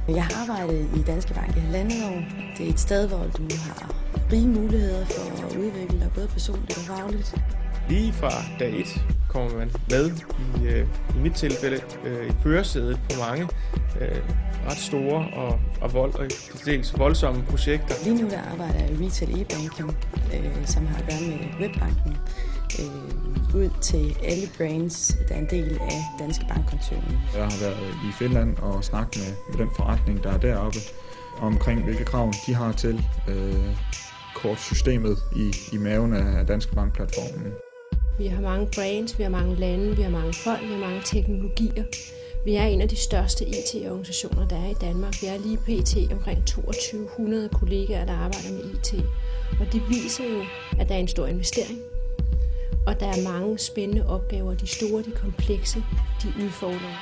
Jeg har arbejdet i Danske Bank i 1,5 år. Det er et sted, hvor du har rige muligheder for at udvikle dig både personligt og fagligt. Lige fra dag 1 kommer man med i mit tilfælde i førersædet på mange ret store og dels voldsomme projekter. Lige nu der arbejder jeg i Retail e-banking, som har at gøre med webbanken, ud til alle brands, der er en del af Danske Bank-koncernen. Jeg har været i Finland og snakket med den forretning, der er deroppe, omkring hvilke krav de har til kortsystemet i maven af Danske Bank-platformen. Vi har mange brands, vi har mange lande, vi har mange folk, vi har mange teknologier. Vi er en af de største IT-organisationer, der er i Danmark. Vi er lige pt. Omkring 2200 kollegaer, der arbejder med IT. Og det viser jo, at der er en stor investering. Og der er mange spændende opgaver, de store, de komplekse, de udfordrende.